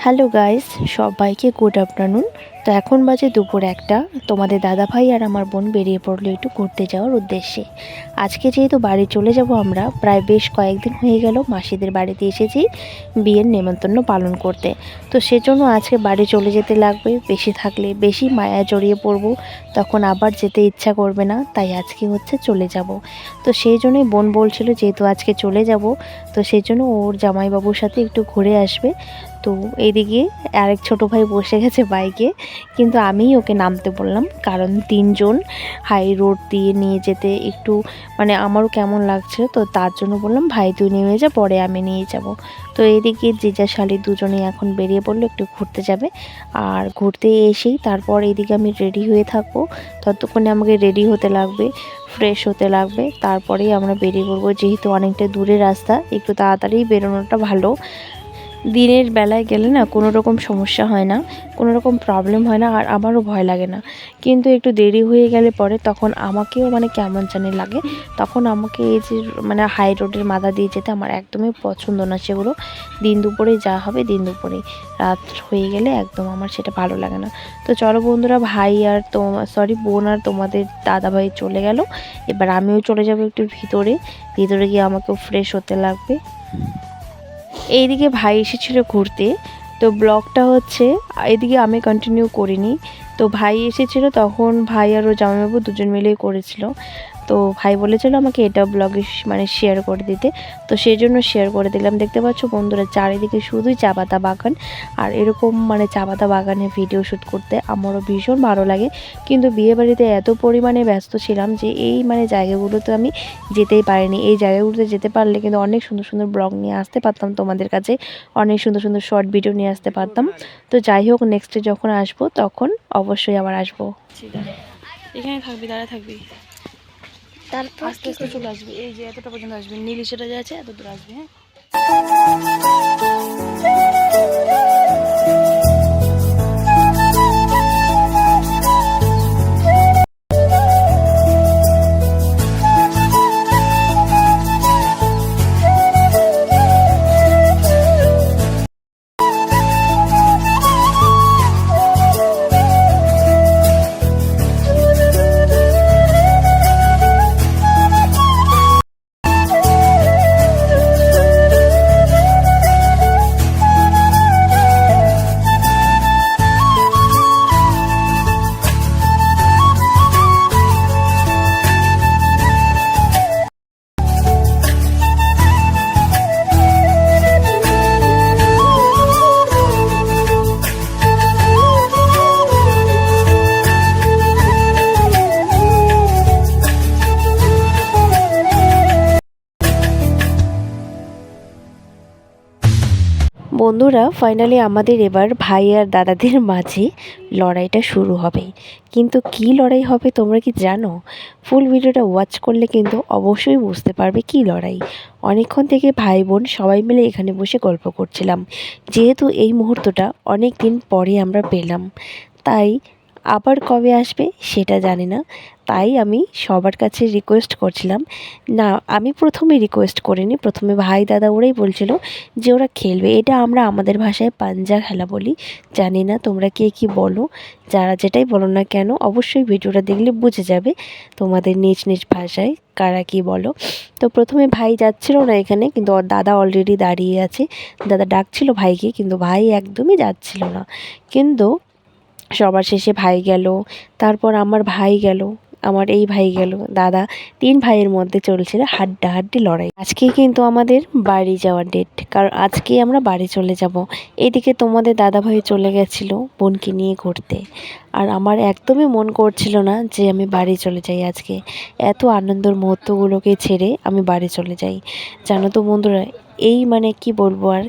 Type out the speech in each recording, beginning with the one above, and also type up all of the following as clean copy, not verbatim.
Hello guys, সবাইকে good afternoon. তো এখন বাজে দুপুর একটা। তোমাদের দাদা ভাই আর আমার বোন বেরিয়ে পড়লো একটু ঘুরতে যাওয়ার উদ্দেশ্যে। আজকে যেহেতু বাড়ি চলে যাব আমরা, প্রায় বেশ কয়েকদিন হয়ে গেল মাসিদের বাড়িতে এসেছি বিয়ের নেমন্তন্ন পালন করতে। তো সেজন্য আজকে বাড়ি চলে যেতে লাগবে। বেশি থাকলে বেশি মায়া জড়িয়ে পড়বো, তখন আবার যেতে ইচ্ছা করবে না, তাই আজকে হচ্ছে চলে যাব। তো সেই জন্যই বোন বলছিল যেহেতু আজকে চলে যাব, তো সেই জন্য ওর জামাইবাবুর সাথে একটু ঘুরে আসবে। তো এইদিকে আরেক ছোটো ভাই বসে গেছে বাইকে, কিন্তু আমিই ওকে নামতে বললাম, কারণ তিনজন হাই রোড দিয়ে নিয়ে যেতে একটু আমারও কেমন লাগছে। তো তার জন্য বললাম ভাই তুই নেমে যা, পরে আমি নিয়ে যাব। তো এইদিকে জিজা শালি দুজনেই এখন বেরিয়ে পড়লো একটু ঘুরতে যাবে। আর ঘুরতে এসেই তারপর এইদিকে আমি রেডি হয়ে থাকবো, ততক্ষণে আমাকে রেডি হতে লাগবে, ফ্রেশ হতে লাগবে, তারপরেই আমরা বেরিয়ে পড়বো। যেহেতু অনেকটা দূরের রাস্তা, একটু তাড়াতাড়ি বেরোনোটা ভালো। দিনের বেলায় গেলে না কোনো রকম সমস্যা হয় না, কোনো রকম প্রবলেম হয় না, আর আমারও ভয় লাগে না। কিন্তু একটু দেরি হয়ে গেলে পরে তখন আমাকেও কেমন জানি লাগে। তখন আমাকে এই যে হাই রোডের মাথা দিয়ে যেতে আমার একদমই পছন্দ না। সেগুলো দিন দুপুরে যা হবে দিন দুপুরেই, রাত হয়ে গেলে একদম আমার সেটা ভালো লাগে না। তো চলো বন্ধুরা, ভাই আর বোন আর তোমাদের দাদা ভাই চলে গেল। এবার আমিও চলে যাব একটু ভিতরে গিয়ে আমাকেও ফ্রেশ হতে লাগবে। এইদিকে ভাই এসেছিলো ঘুরতে, তো ব্লগটা হচ্ছে এদিকে আমি কন্টিনিউ করিনি। তো ভাই এসেছিলো তখন ভাই আর ও জামাইবাবু দুজন মিলেই করেছিল। তো ভাই বলেছিল আমাকে এটা ব্লগে শেয়ার করে দিতে, তো সেই জন্য শেয়ার করে দিলাম। দেখতে পাচ্ছ বন্ধুরা, চারিদিকে শুধুই চা পাতা বাগান। আর এরকম চা পাতা বাগানে ভিডিও শ্যুট করতে আমারও ভীষণ ভালো লাগে। কিন্তু বিয়েবাড়িতে এত পরিমাণে ব্যস্ত ছিলাম যে এই জায়গাগুলোতে আমি যেতেই পারিনি। এই জায়গাগুলোতে যেতে পারলে কিন্তু অনেক সুন্দর সুন্দর ব্লগ নিয়ে আসতে পারতাম তোমাদের কাছে, অনেক সুন্দর সুন্দর শর্ট ভিডিও নিয়ে আসতে পারতাম। তো যাই হোক, নেক্সটে যখন আসবো তখন অবশ্যই আবার আসবো। এখানে থাকবি, দাঁড়ায় থাকবি, তারপর আস্তে আস্তে চলে আসবি। এই যে এতটা পর্যন্ত আসবি, নীল সেটা যে আছে এত দূর আসবি। হ্যাঁ, বন্ধুরা, ফাইনালি আমাদের এবার ভাই আর দাদাদের মাঝে লড়াইটা শুরু হবে। কিন্তু কি লড়াই হবে তোমরা কি জানো? ফুল ভিডিওটা ওয়াচ করলে কিন্তু অবশ্যই বুঝতে পারবে কি লড়াই। অনেকক্ষণ থেকে ভাই বোন সবাই মিলে এখানে বসে গল্প করছিলাম, যেহেতু এই মুহূর্তটা অনেক দিন পরে আমরা পেলাম। তাই আবার কবে আসবে সেটা জানি না। তাই আমি সবার কাছে রিকোয়েস্ট করছিলাম, না আমি প্রথমে রিকোয়েস্ট করিনি, প্রথমে ভাই দাদা ওরাই বলছিল যে ওরা খেলবে। এটা আমরা আমাদের ভাষায় পাঞ্জা খেলা বলি। জানি না তোমরা কে কী বলো, যারা যেটাই বলো না কেন অবশ্যই ভিডিওটা দেখলে বুঝে যাবে তোমাদের নিজ নিজ ভাষায় কারা কী বলো। তো প্রথমে ভাই যাচ্ছিল না এখানে, কিন্তু ওর দাদা অলরেডি দাঁড়িয়ে আছে। দাদা ডাকছিল ভাইকে, কিন্তু ভাই একদমই যাচ্ছিল না। কিন্তু সবার শেষে ভাই গেল, তারপর আমার ভাই গেল, আমার এই ভাই গেল, দাদা, তিন ভাইয়ের মধ্যে চলছিল হাড্ডাহাড্ডি লড়াই। আজকে কিন্তু আমাদের বাড়ি যাওয়ার ডেট, কারণ আজকে আমরা বাড়ি চলে যাব। এদিকে তোমাদের দাদা ভাই চলে গেছিলো বোনকে নিয়ে ঘুরতে, আর আমার একদমই মন করছিল না যে আমি বাড়ি চলে যাই আজকে। এত আনন্দের মুহূর্তগুলোকে ছেড়ে আমি বাড়ি চলে যাই। জানো তো বন্ধুরা, এই কি বলবো আর,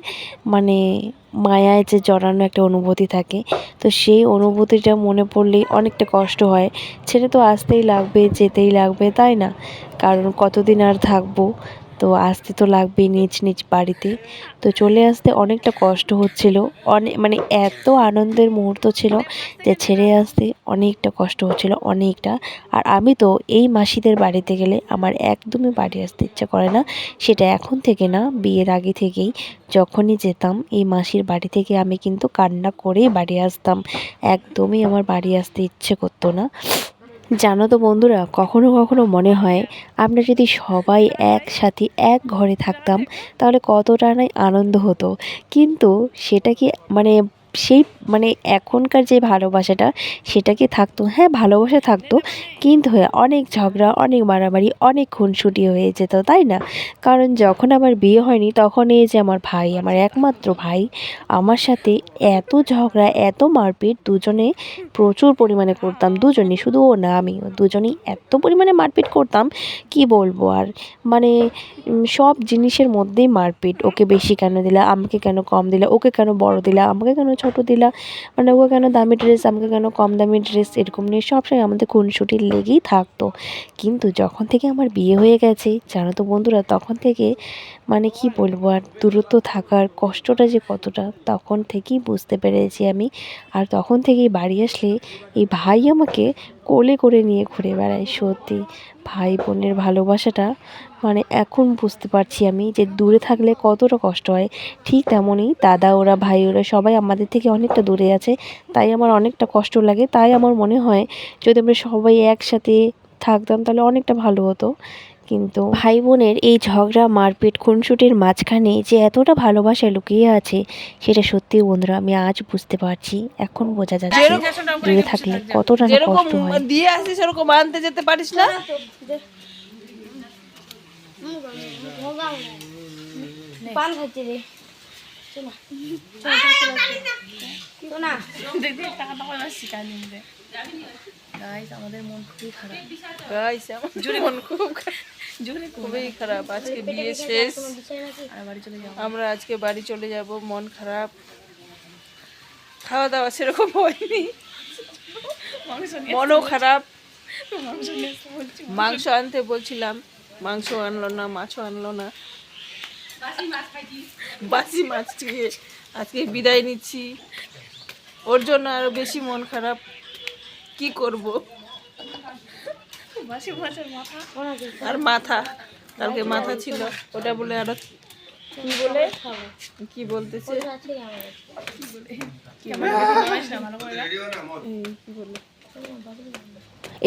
মায়ায় যে জড়ানো একটা অনুভূতি থাকে, তো সেই অনুভূতিটা মনে পড়লেই অনেকটা কষ্ট হয়। ছেড়ে তো আসতেই লাগবে, যেতেই লাগবে, তাই না? কারণ কতদিন আর থাকবো। তো আসতে তো লাগবেই নিজ নিজ বাড়িতে। তো চলে আসতে অনেকটা কষ্ট হচ্ছিল, মানে এত আনন্দের মুহূর্ত ছিল যে ছেড়ে আসতে অনেকটা কষ্ট হচ্ছিল, অনেকটা। আর আমি তো এই মাসিদের বাড়িতে গেলে আমার একদমই বাড়ি আসতে ইচ্ছা করে না। সেটা এখন থেকে না, বিয়ের আগে থেকেই যখনই যেতাম এই মাসির বাড়ি থেকে আমি কিন্তু কান্না করেই বাড়ি আসতাম। একদমই আমার বাড়ি আসতে ইচ্ছে করতো না। জানো তো বন্ধুরা, কখনো কখনো মনে হয় আমরা যদি সবাই একসাথে এক ঘরে থাকতাম তাহলে কতটা না আনন্দ হতো। কিন্তু সেটা কি মানে সেই মানে এখনকার যে ভালোবাসাটা সেটা কি থাকতো? হ্যাঁ, ভালোবাসা থাকতো, কিন্তু হ্যাঁ অনেক ঝগড়া, অনেক মারামারি, অনেক খুনসুটি হয়ে যেত, তাই না? কারণ যখন আমার বিয়ে হয়নি তখন এই যে আমার ভাই, আমার একমাত্র ভাই, আমার সাথে এত ঝগড়া, এত মারপিট দুজনে প্রচুর পরিমাণে করতাম। দুজনেই, শুধু ও না আমিও, দুজনেই এত পরিমাণে মারপিট করতাম কি বলবো আর। মানে সব জিনিসের মধ্যেই মারপিট। ওকে বেশি কেন দিলা, আমাকে কেন কম দিলা, ওকে কেন বড় দিলা, আমাকে কেন ছোট দিলা, মানে ওকে কেন দামি ড্রেস, আমাকে কেন কম দামি ড্রেস, এরকম নিয়ে সবসময় আমাদের খুনসুটি লেগেই থাকতো। কিন্তু যখন থেকে আমার বিয়ে হয়ে গেছে জানো তো বন্ধুরা, তখন থেকে মানে কি বলবো আর, দূরত্ব থাকার কষ্টটা যে কতটা তখন থেকেই বুঝতে পেরেছি আমি। আর তখন থেকেই বাড়ি আসলে এই ভাই আমাকে কোলে করে নিয়ে ঘুরে বেড়ায়। সত্যি ভাই বোনের ভালোবাসাটা মানে এখন বুঝতে পারছি আমি যে দূরে থাকলে কতটা কষ্ট হয়। ঠিক তেমনই দাদা ওরা, ভাই ওরা সবাই আমাদের থেকে অনেকটা দূরে আছে, তাই আমার অনেকটা কষ্ট লাগে। তাই আমার মনে হয় যদি আমরা সবাই একসাথে থাকতাম তাহলে অনেকটা ভালো হতো। কিন্তু ভাই বোনের এই ঝগড়া, মারপিট, খুনসুটির মাঝখানে যে এতটা ভালোবাসা লুকিয়ে আছে সেটা সত্যি বন্ধুরা আমি আজ বুঝতে পারছি। এখন বোঝা যাচ্ছে দূরে থাকলে কতটা না যেরকম কষ্ট হয়। দিয়ে আসিস সেরকম আনতে যেতে পারিস না। পান খাচ্ছি রে। আমাদের মন খুবই খারাপ। গাইস আমার মন খুবই খারাপ। আজকে বিয়ে শেষ, আর বাড়ি চলে যাবো। আমরা আজকে বাড়ি চলে যাব। মন খারাপ, খাওয়া দাওয়া সেরকম হয়নি, মনও খারাপ। মাংস আনতে বলছিলাম, মাংস আনলো না, মাছও আনলো না। বাসি মাছ দিয়ে আজকে বিদায় নিচ্ছি। ওর জন্য আরো বেশি মন খারাপ। কি করব? আর মাথা, কালকে মাথা ছিল, ওটা বলে আরো কি বলে কি বলতেছে কি বলে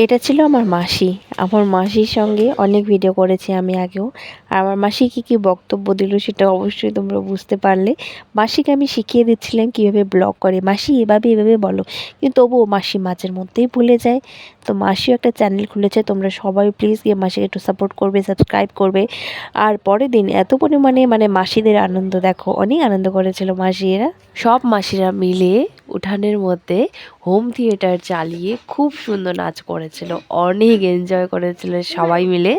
এটা ছিল আমার মাসি। আমার মাসির সঙ্গে অনেক ভিডিও করেছি আমি আগেও। আর আমার মাসি কী কী বক্তব্য দিল সেটা অবশ্যই তোমরা বুঝতে পারলে। মাসিকে আমি শিখিয়ে দিচ্ছিলাম কীভাবে ব্লগ করে, মাসি এভাবে এভাবে বলো, কিন্তু তবুও মাসি মাঝের মধ্যেই ভুলে যায়। তো মাসিও একটা চ্যানেল খুলেছে, তোমরা সবাই প্লিজ গিয়ে মাসিকে একটু সাপোর্ট করবে, সাবস্ক্রাইব করবে। আর পরের দিন এত পরিমাণে মানে মাসিদের আনন্দ দেখো, অনেক আনন্দ করেছিল মাসিরা। সব মাসিরা মিলে উঠানের মধ্যে হোম থিয়েটার চালিয়ে খুব সুন্দর নাচ করেছিল, অনেক এনজয় করেছিল সবাই মিলে।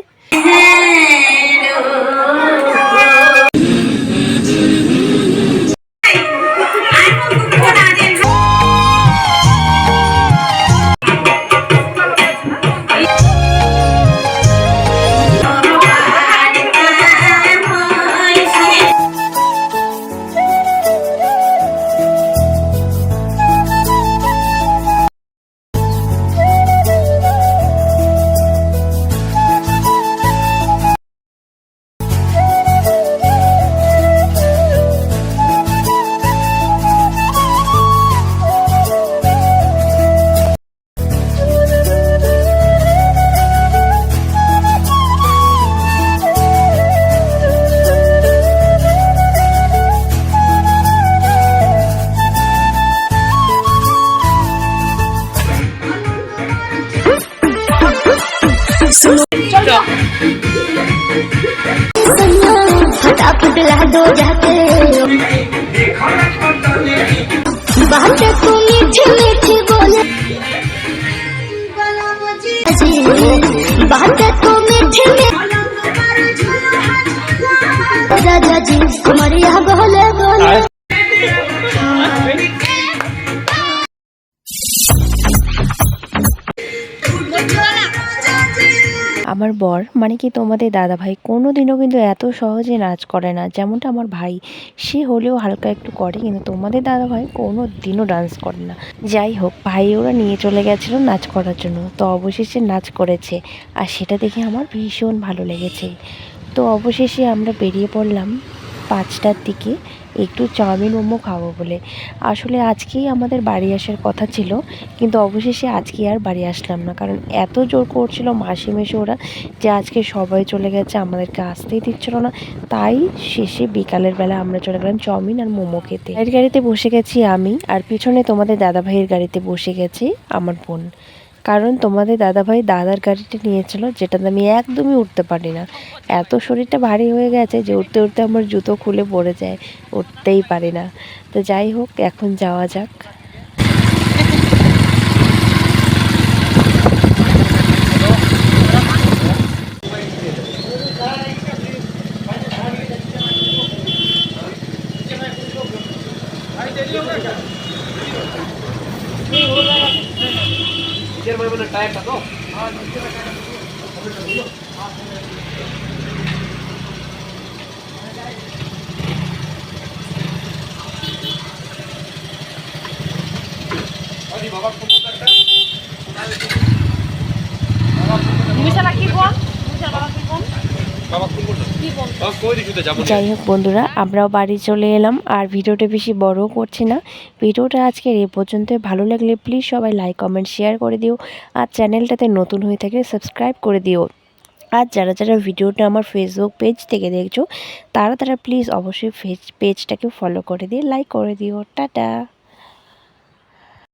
फटाफट ला दो जाते बात को मीठी मीठी बोले बात को मीठी राजा जी हमारे यहाँ बोले बोले আমার বর মানে কি তোমাদের দাদাভাই কোনো দিনও কিন্তু এত সহজে নাচ করে না, যেমনটা আমার ভাই সে হলেও হালকা একটু করে, কিন্তু তোমাদের দাদাভাই কোনো দিনও ডান্স করে না। যাই হোক, ভাই ওরা নিয়ে চলে গেছিলো নাচ করার জন্য, তো অবশেষে নাচ করেছে আর সেটা দেখে আমার ভীষণ ভালো লেগেছে। তো অবশেষে আমরা বেরিয়ে পড়লাম 5টার দিকে একটু চাউমিন মোমো খাবো বলে। আসলে আজকেই আমাদের বাড়ি আসার কথা ছিল, কিন্তু অবশেষে আজকে আর বাড়ি আসলাম না, কারণ এত জোর করছিল মাসি মেশো ওরা যে আজকে সবাই চলে গেছে, আমাদেরকে আসতেই দিচ্ছিল না। তাই শেষে বিকালের বেলা আমরা চলে গেলাম চাউমিন আর মোমো খেতে। এর গাড়িতে বসে গেছি আমি, আর পিছনে তোমাদের দাদাভাইয়ের গাড়িতে বসে গেছে আমার বোন। কারণ তোমাদের দাদাভাই দাদার গাড়িটা নিয়েছিল, যেটাতে আমি একদমই উঠতে পারি না। এত শরীরটা ভারী হয়ে গেছে যে উঠতে উঠতে আমার জুতো খুলে পড়ে যায়, উঠতেই পারি না। তো যাই হোক, এখন যাওয়া যাক। যাই হোক বন্ধুরা, আমরাও বাড়ি চলে এলাম, আর ভিডিওটা বেশি বড়ও করছি না। ভিডিওটা আজকের এ পর্যন্ত। ভালো লাগলে প্লিজ সবাই লাইক কমেন্ট শেয়ার করে দিও, আর চ্যানেলটাতে নতুন হয়ে থাকলে সাবস্ক্রাইব করে দিও। আর যারা যারা ভিডিওটা আমার ফেসবুক পেজ থেকে দেখছো, তারা প্লিজ অবশ্যই পেজটাকে ফলো করে দিয়ে লাইক করে দিও। টাটা।